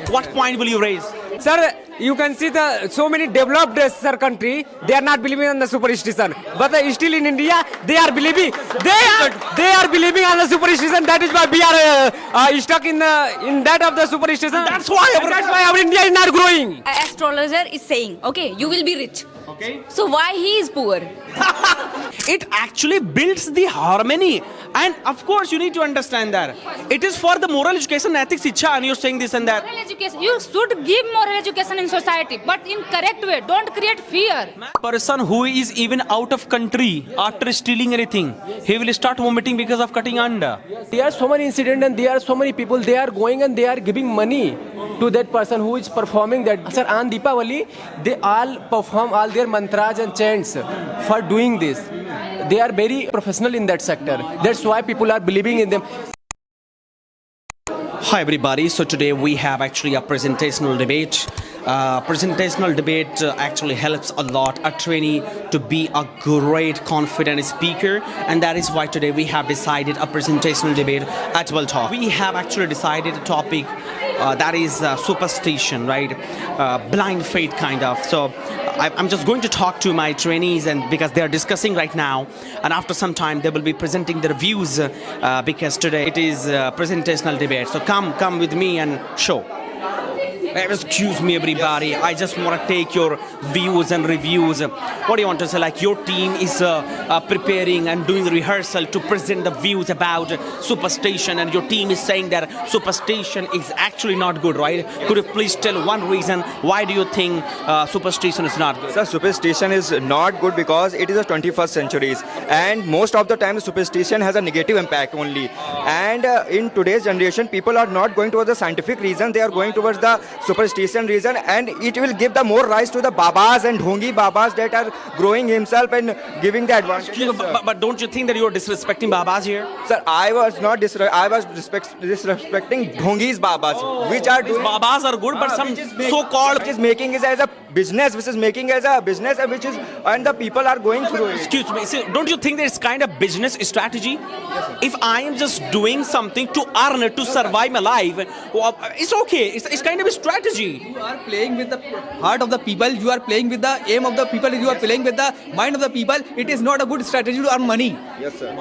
What point will you raise? Sir, you can see the so many developed sir country, they are not believing on the superstition. But still in India, they are believing. They are believing on the superstition. That is why we are stuck in that of the superstition. That's why our India is not growing. Astrologer is saying, okay, you will be rich. Okay. So why he is poor? It actually builds the harmony. And of course, you need to understand that. It is for the moral education, ethics, ichha, and you're saying this and that. Moral education. You should give moral education in society, but in correct way. Don't create fear. Person who is even out of country after stealing anything, he will start vomiting because of cutting under. There are so many incidents and there are so many people, they are going and they are giving money to that person who is performing that. Sir, on Deepavali, they all perform all their mantras and chants for doing this. They are very professional in that sector. That's why people are believing in them. Hi everybody, so today we have actually a presentational debate. Presentational debate actually helps a lot a trainee to be a great confident speaker, and that is why today we have decided a presentational debate at Well Talk. We have actually decided a topic that is superstition, right? Blind faith kind of. So I'm just going to talk to my trainees, and because they are discussing right now, and after some time they will be presenting their views because today it is presentational debate. So come with me and show. Excuse me everybody, I just want to take your views and reviews. What do you want to say? Like your team is preparing and doing rehearsal to present the views about superstition, and your team is saying that superstition is actually not good, right? Could you please tell one reason why do you think superstition is not good? Sir, superstition is not good because it is the 21st centuries, and most of the time superstition has a negative impact only. And in today's generation, people are not going towards the scientific reason, they are going towards the superstition reason, and it will give the more rise to the babas and dhongi babas that are growing himself and giving the advantage. But don't you think that you are disrespecting babas here? Sir, I was not disrespecting dhongis babas, which are doing, Babas are good, but some so-called... which is making it as a business, which is making as a business, and which is, and the people are going through it. Excuse me, see, don't you think that it's kind of business strategy? If I am just doing something to earn it, to survive my life, it's okay. It's kind of a strategy. You are playing with the heart of the people. You are playing with the aim of the people. You are playing with the mind of the people. It is not a good strategy to earn money. Yes, sir.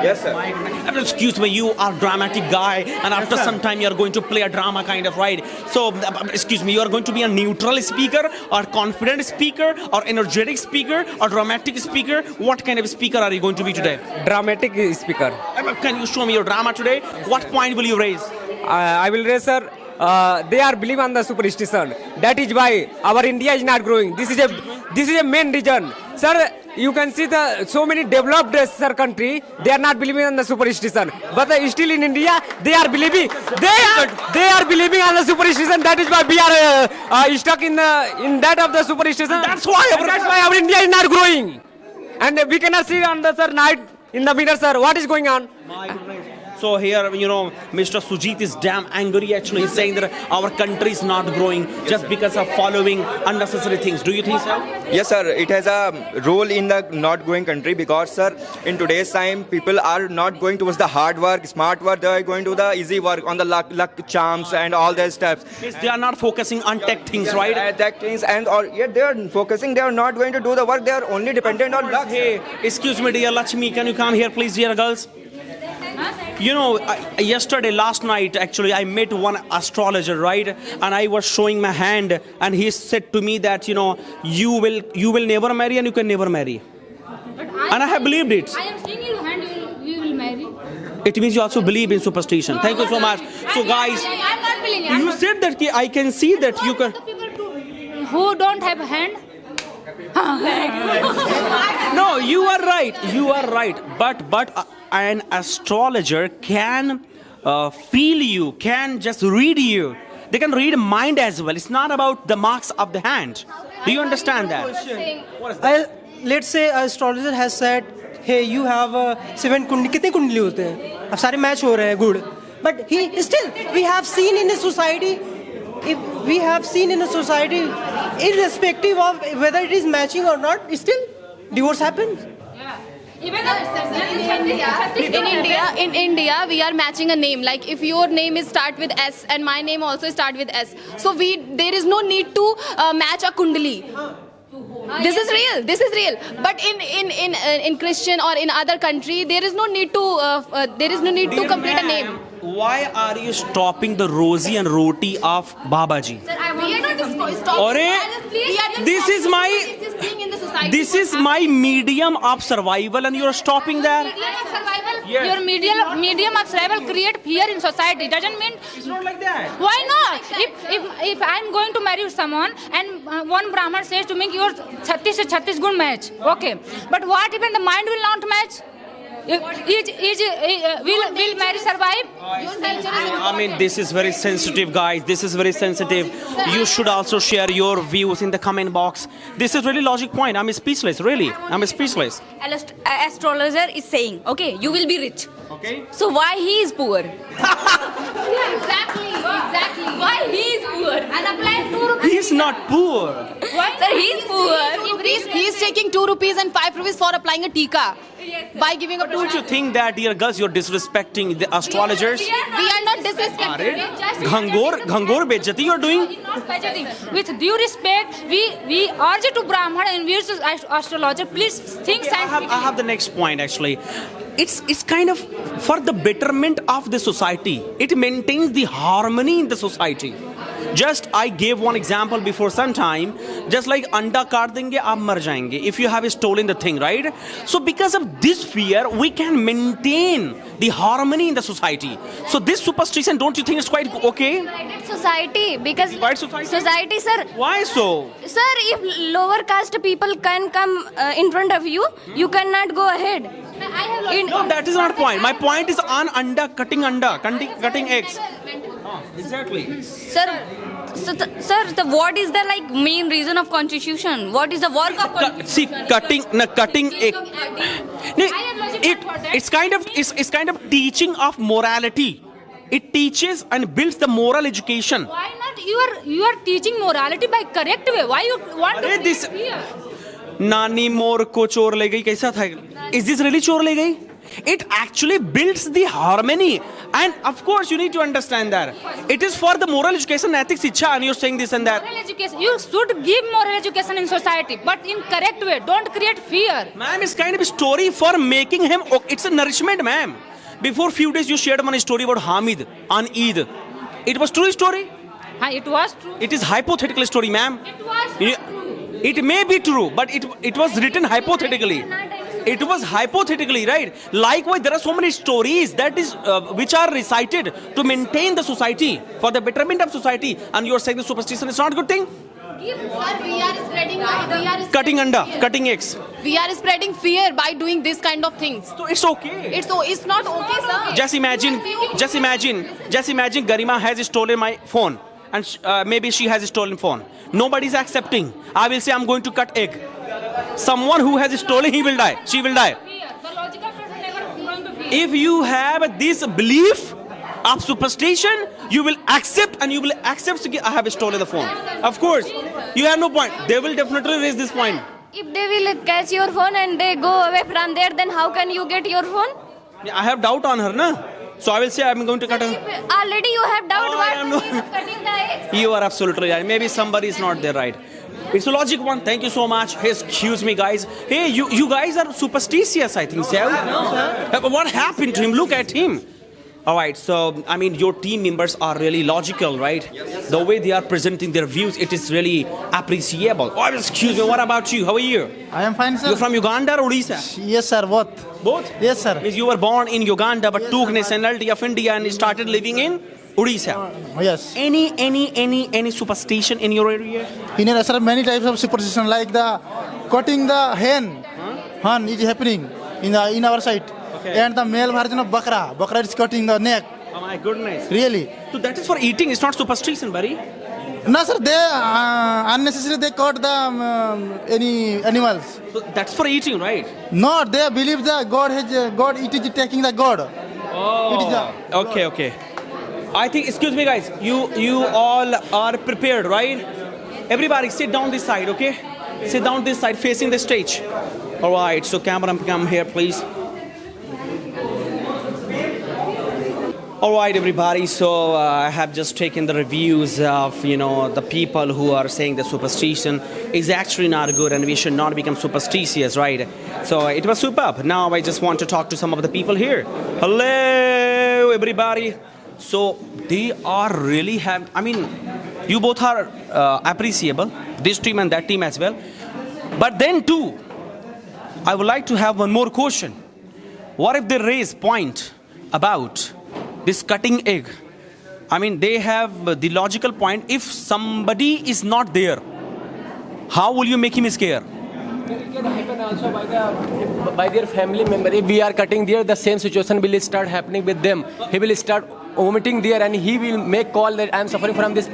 Yes, sir. Excuse me, you are a dramatic guy, and after some time you are going to play a drama kind of, right? So, excuse me, you are going to be a neutral speaker, or confident speaker, or energetic speaker, or dramatic speaker. What kind of speaker are you going to be today? Dramatic speaker. Can you show me your drama today? What point will you raise? I will raise, sir. They are believing on the superstition. That is why our India is not growing. This is a main reason. Sir, you can see the so many developed sir country, they are not believing on the superstition. But still in India, they are believing. They are believing on the superstition. That is why we are stuck in that of the superstition. That's why our India is not growing. And we cannot see on the sir night in the mirror, sir. What is going on? My goodness. So here, Mr. Sujit is damn angry actually. He's saying that our country is not growing just because of following unnecessary things. Do you think so? Yes, sir. It has a role in the not growing country because, sir, in today's time, people are not going towards the hard work, smart work. They are going to the easy work on the luck charms and all that stuff. Yes, they are not focusing on tech things, right? Tech things, and or yet they are focusing. They are not going to do the work. They are only dependent on luck. Hey, excuse me, dear Lakshmi, can you come here, please, dear girls? Yesterday, last night, actually, I met one astrologer, right? And I was showing my hand, and he said to me that, you will never marry and you can never marry. And I have believed it. I am seeing your hand, you will marry. It means you also believe in superstition. Thank you so much. So, guys, I am not believing. you said that I can see that you can... Who don't have hand? No, you are right. You are right. But an astrologer can feel you, can just read you. They can read mind as well. It's not about the marks of the hand. Do you understand that? Let's say an astrologer has said, hey, you have 7 कुंडली. कितने कुंडली होते हैं? अब सारे match हो रहे हैं, good. But we have seen in a society, irrespective of whether it is matching or not, still divorce happens. In India, we are matching a name. Like if your name is start with S and my name also start with S, so there is no need to match a kundali. This is real. This is real. But in Christian or in other country, there is no need to complete a name. Why are you stopping the rosy and roti of Babaji? We are not stopping. Aure, this is my this is my medium of survival, and you are stopping there. Yes. Your medium of survival create fear in society. Doesn't mean It's not like that. why not? If I'm going to marry someone and one Brahman says to me, your 36 se 36 gun match, okay. But what if the mind will not match? Will marriage survive? I mean, this is very sensitive, guys. This is very sensitive. You should also share your views in the comment box. This is really logic point. I'm speechless, really. I'm speechless. Astrologer is saying, okay, you will be rich. Okay. So why he is poor? Exactly. Why he is poor? And apply 2 rupees. He's not poor. Sir, he is poor. He is taking 2 rupees and 5 rupees for applying a tika. By giving a Don't you think that, dear girls, you're disrespecting the astrologers? We are not disrespecting. Ghangor bejati you're doing? With due respect, we urge to Brahman and we urge astrologer. Please think scientifically. I have the next point actually. It's kind of for the betterment of the society. It maintains the harmony in the society. Just I gave one example before some time. Just like anda kaat denge, aap mar jayenge. If you have stolen the thing, right? So because of this fear, we can maintain the harmony in the society. So this superstition, don't you think it's quite okay? Society, because Divided society? sir. Why so? Sir, if lower caste people can come in front of you, you cannot go ahead. No, that is not point. My point is on cutting eggs. Exactly. Sir, what is the main reason of constitution? What is the work of constitution? See, cutting egg. It's kind of teaching of morality. It teaches and builds the moral education. Why not? You are teaching morality by correct way. Why you want to this fear? Nani मोर को चोर ले गई कैसा था? Is this really चोर ले गई? It actually builds the harmony, and of course you need to understand that it is for the moral education, ethics, ichha, and you're saying this and that. Moral education. You should give moral education in society, but in correct way. Don't create fear. Ma'am, it's kind of a story for making him. It's a nourishment, ma'am. Before few days, you shared one story about Hamid on Eid. It was true story. It was true. It is hypothetical story, ma'am. It was true. It may be true, but it was written hypothetically. It was hypothetically, right? Likewise, there are so many stories that is which are recited to maintain the society for the betterment of society, and you are saying the superstition is not a good thing. Sir, we are spreading Cutting eggs. We are spreading fear by doing this kind of things. So it's okay. It's not okay, sir. Just imagine, Garima has stolen my phone, and maybe she has stolen phone. Nobody's accepting. I will say I'm going to cut egg. Someone who has stolen, he will die. She will die. The logical person never going to fear. If you have this belief of superstition, you will accept I have stolen the phone. Of course, you have no point. They will definitely raise this point. If they will catch your phone and they go away from there, then how can you get your phone? I have doubt on her, na? So I will say I'm going to cut her. Already you have doubt Oh, what I am no- he is cutting the eggs. You are absolutely right. Maybe somebody is not there, right? It's a logic one. Thank you so much. Hey, excuse me, guys. Hey, you guys are superstitious, I think, so. But what happened to him? Look at him. All right, so, I mean, your team members are really logical, right? The way they are presenting their views, it is really appreciable. Oh, excuse me, what about you? How are you? I am fine, sir. You're from Uganda or Odisha? Yes, sir. Both. Both? Yes, sir. Means you were born in Uganda but took nationality of India and started living in Odisha. Yes. Any superstition in your area? In there are many types of superstition, like the cutting the hen. Hen is happening in our side. Okay. And the male version of bakra is cutting the neck. Oh my goodness. Really? So that is for eating, it's not superstition, buddy. No, sir. They unnecessarily they cut the any animals. So that's for eating, right? No, they believe that God. It is taking the God. It is the, Okay. I think, excuse me, guys. You all are prepared, right? Everybody sit down this side, okay? Sit down this side, facing the stage. All right, so cameraman, come here, please. All right, everybody. So I have just taken the reviews of the people who are saying the superstition is actually not good and we should not become superstitious, right? So it was superb. Now I just want to talk to some of the people here. Hello, everybody. So they are really you both are appreciable, this team and that team as well. But then too, I would like to have one more question. What if they raise point about this cutting egg? They have the logical point. If somebody is not there, how will you make him scare? It can happen also by their family member. If we are cutting there, the same situation will start happening with them. He will start vomiting there and he will make call that I am suffering from this.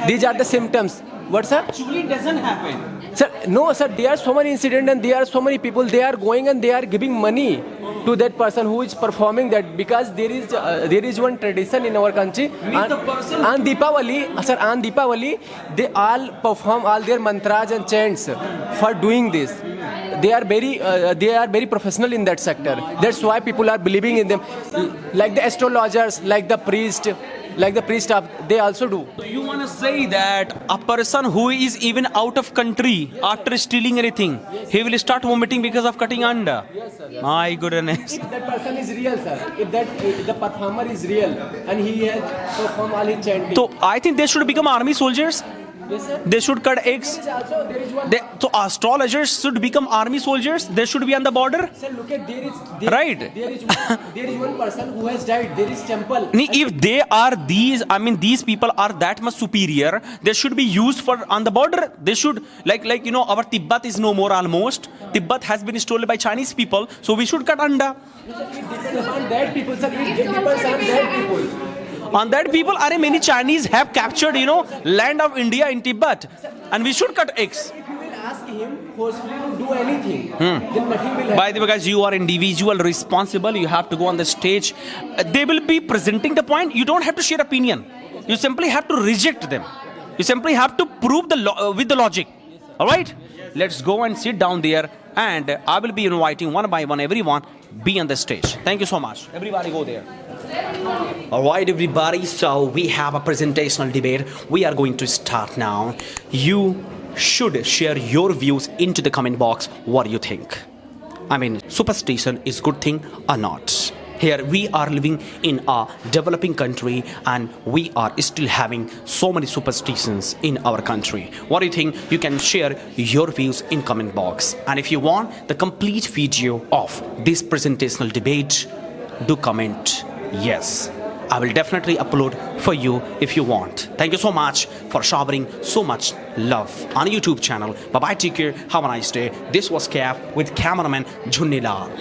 These are the symptoms. What, sir? Actually, it doesn't happen. Sir, no, sir. There are so many incidents and there are so many people. They are going and they are giving money to that person who is performing that, because there is one tradition in our country. On Deepavali, they all perform all their mantras and chants for doing this. They are very professional in that sector. That's why people are believing in them, like the astrologers, like the priest. They also do. So you want to say that a person who is even out of country after stealing anything, he will start vomiting because of cutting anda? Yes, sir. Yes. My goodness. If that person is real, sir. If the performer is real and he has performed all his chanting. So I think they should become army soldiers. Yes, sir. They should cut eggs. There is one. So astrologers should become army soldiers. They should be on the border. Sir, look at Right. There is one person who has died. There is temple. If they are these people are that much superior, they should be used for on the border. They should like our Tibet is no more almost. Tibet has been stolen by Chinese people, so we should cut anda. It depends on that people, sir. It depends on that people. On that people, many Chinese have captured, land of India in Tibet, and we should cut eggs. If you will ask him forcefully to do anything, then nothing will happen. By the way, guys, you are individual, responsible. You have to go on the stage. They will be presenting the point. You don't have to share opinion. You simply have to reject them. You simply have to prove with the logic. All right? Let's go and sit down there, and I will be inviting one by one everyone be on the stage. Thank you so much. Everybody go there. All right, everybody. So we have a presentational debate. We are going to start now. You should share your views into the comment box. What do you think? Superstition is good thing or not? Here we are living in a developing country and we are still having so many superstitions in our country. What do you think? You can share your views in comment box. And if you want the complete video of this presentational debate, do comment yes. I will definitely upload for you if you want. Thank you so much for showering so much love on YouTube channel. Bye bye, take care, have a nice day. This was Kev with cameraman Jhunnilal.